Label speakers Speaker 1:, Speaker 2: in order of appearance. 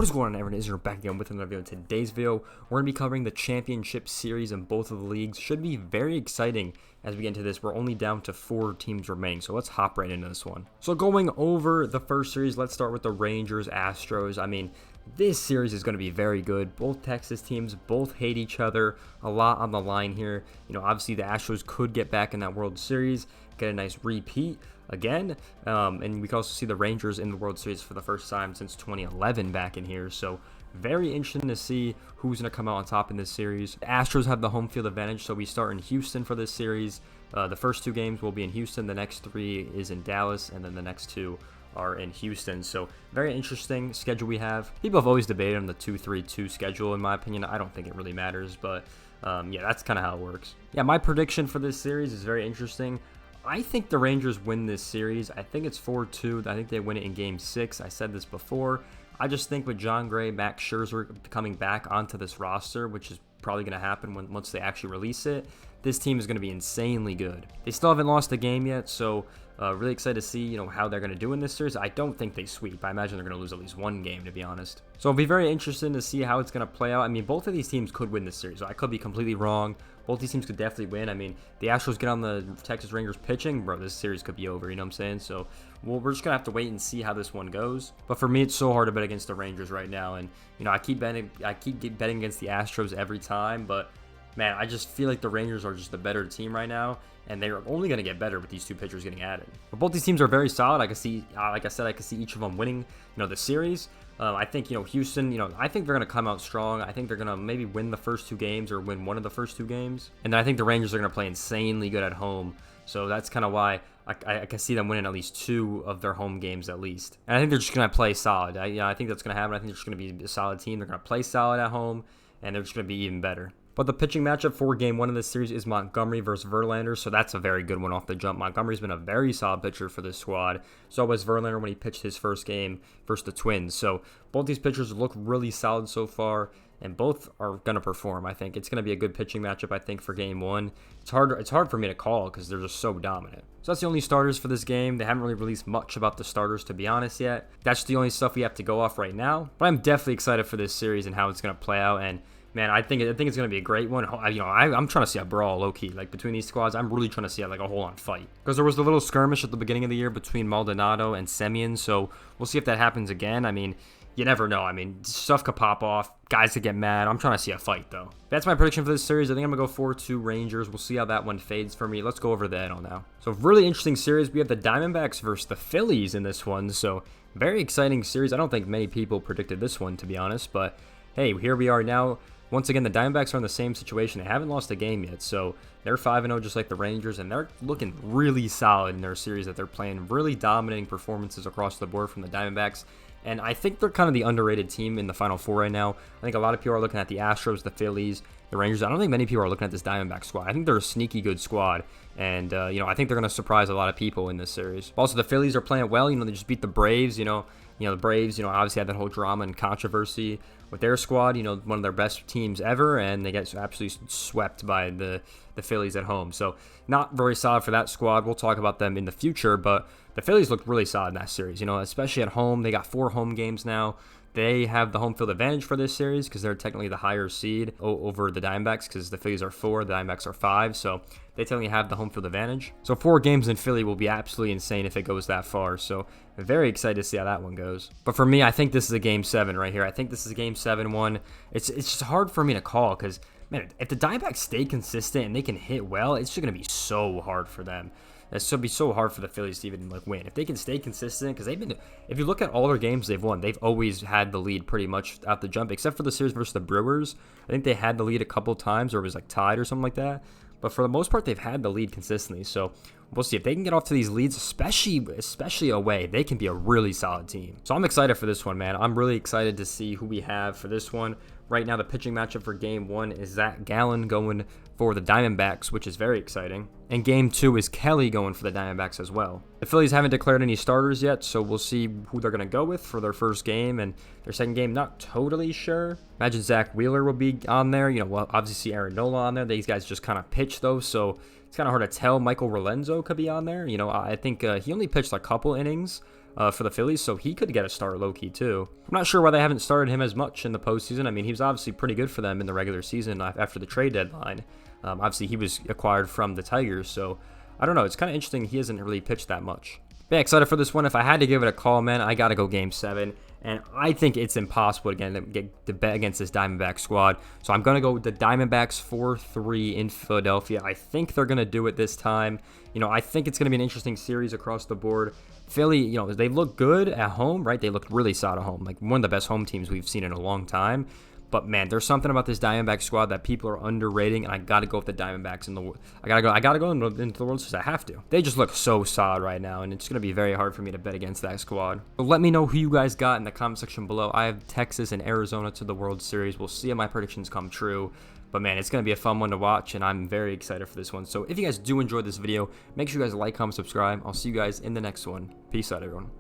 Speaker 1: What is going on, everyone? Israel back again with another video. In today's video, we're going to be covering the championship series in both of the leagues. Should be very exciting as we get into this. We're only down to 4 teams remaining, so let's hop right into this one. So going over the first series, let's start with the Rangers Astros. I mean, this series is going to be very good. Both Texas teams both hate each other. A lot on the line here. You know, obviously the Astros could get back in that World Series, get a nice repeat again, and we can also see the Rangers in the World Series for the first time since 2011 back in here. So very interesting to see who's going to come out on top in this series. The Astros have the home field advantage, so we start in Houston for this series. The first 2 games will be in Houston, the next 3 is in Dallas, and then the next 2 are in Houston. So very interesting schedule we have. People have always debated on the 2-3-2 schedule. In my opinion, I don't think it really matters, but yeah, that's kind of how it works. Yeah, my prediction for this series is very interesting. I think the Rangers win this series. I think it's 4-2. I think they win it in Game 6. I said this before. I just think with John Gray, Max Scherzer coming back onto this roster, which is probably going to happen once they actually release it, this team is going to be insanely good. They still haven't lost a game yet, so really excited to see how they're going to do in this series. I don't think they sweep. I imagine they're going to lose at least 1 game, to be honest. So it'll be very interesting to see how it's going to play out. I mean, both of these teams could win this series. So I could be completely wrong. Both these teams could definitely win. I mean, the Astros get on the Texas Rangers pitching, bro, this series could be over, you know what I'm saying? So we're just going to have to wait and see how this one goes. But for me, it's so hard to bet against the Rangers right now. And, I keep betting against the Astros every time, but man, I just feel like the Rangers are just the better team right now, and they're only going to get better with these 2 pitchers getting added. But both these teams are very solid. I can see, like I said, I can see each of them winning, the series. I think, Houston, I think they're going to come out strong. I think they're going to maybe win the first 2 games or win one of the first 2 games. And then I think the Rangers are going to play insanely good at home. So that's kind of why I can see them winning at least 2 of their home games at least. And I think they're just going to play solid. I think that's going to happen. I think they're just going to be a solid team. They're going to play solid at home, and they're just going to be even better. But the pitching matchup for Game 1 of this series is Montgomery versus Verlander, so that's a very good one off the jump. Montgomery's been a very solid pitcher for this squad. So was Verlander when he pitched his first game versus the Twins. So both these pitchers look really solid so far, and both are going to perform. I think it's going to be a good pitching matchup, I think, for Game 1. It's hard for me to call because they're just so dominant. So that's the only starters for this game. They haven't really released much about the starters, to be honest, yet. That's the only stuff we have to go off right now. But I'm definitely excited for this series and how it's going to play out, and man, I think it's going to be a great one. I'm trying to see a brawl, low-key. Like, between these squads, I'm really trying to see, like, a whole-on fight. Because there was the little skirmish at the beginning of the year between Maldonado and Semien, so we'll see if that happens again. I mean, you never know. I mean, stuff could pop off. Guys could get mad. I'm trying to see a fight, though. That's my prediction for this series. I think I'm going to go 4-2 Rangers. We'll see how that one fades for me. Let's go over the NL now. So, really interesting series. We have the Diamondbacks versus the Phillies in this one. So, very exciting series. I don't think many people predicted this one, to be honest. But, hey, here we are now. Once again, the Diamondbacks are in the same situation. They haven't lost a game yet, so they're 5-0 just like the Rangers, and they're looking really solid in their series that they're playing. Really dominating performances across the board from the Diamondbacks, and I think they're kind of the underrated team in the Final Four right now. I think a lot of people are looking at the Astros, the Phillies, the Rangers. I don't think many people are looking at this Diamondback squad. I think they're a sneaky good squad, and I think they're going to surprise a lot of people in this series. Also, the Phillies are playing well. They just beat the Braves. The Braves, obviously had that whole drama and controversy with their squad, one of their best teams ever, and they get absolutely swept by the Phillies at home. So not very solid for that squad. We'll talk about them in the future, but the Phillies looked really solid in that series, especially at home. They got 4 home games now. They have the home field advantage for this series because they're technically the higher seed over the Diamondbacks because the Phillies are 4, the Diamondbacks are 5, so they technically have the home field advantage. So 4 games in Philly will be absolutely insane if it goes that far, so very excited to see how that one goes. But for me, I think this is a Game 7 right here. I think this is a Game 7 one. It's just hard for me to call because, man, if the Diamondbacks stay consistent and they can hit well, it's just going to be so hard for them. It's going to be so hard for the Phillies to even win. If they can stay consistent, because if you look at all their games they've won, they've always had the lead pretty much out the jump, except for the series versus the Brewers. I think they had the lead a couple times, or it was tied or something like that. But for the most part, they've had the lead consistently. So we'll see if they can get off to these leads, especially away. They can be a really solid team. So I'm excited for this one, man. I'm really excited to see who we have for this one. Right now, the pitching matchup for Game 1 is Zach Gallen going for the Diamondbacks, which is very exciting. And Game 2 is Kelly going for the Diamondbacks as well. The Phillies haven't declared any starters yet, so we'll see who they're going to go with for their first game. And their second game, not totally sure. Imagine Zach Wheeler will be on there. We'll obviously see Aaron Nola on there. These guys just kind of pitch, though, so it's kind of hard to tell. Michael Rolenzo could be on there. I think he only pitched a couple innings. for the Phillies, so he could get a start low-key too. I'm not sure why they haven't started him as much in the postseason. I mean, he was obviously pretty good for them in the regular season after the trade deadline. Obviously, he was acquired from the Tigers, so I don't know. It's kind of interesting he hasn't really pitched that much. But yeah, excited for this one. If I had to give it a call, man, I got to go Game 7. And I think it's impossible again to get to bet against this Diamondback squad. So I'm going to go with the Diamondbacks 4-3 in Philadelphia. I think they're going to do it this time. I think it's going to be an interesting series across the board. Philly, they look good at home, right? They looked really solid at home. Like one of the best home teams we've seen in a long time. But man, there's something about this Diamondback squad that people are underrating, and I gotta go with the Diamondbacks I gotta go into the World Series. I have to. They just look so solid right now, and it's gonna be very hard for me to bet against that squad. But let me know who you guys got in the comment section below. I have Texas and Arizona to the World Series. We'll see if my predictions come true. But man, it's gonna be a fun one to watch, and I'm very excited for this one. So if you guys do enjoy this video, make sure you guys like, comment, subscribe. I'll see you guys in the next one. Peace out, everyone.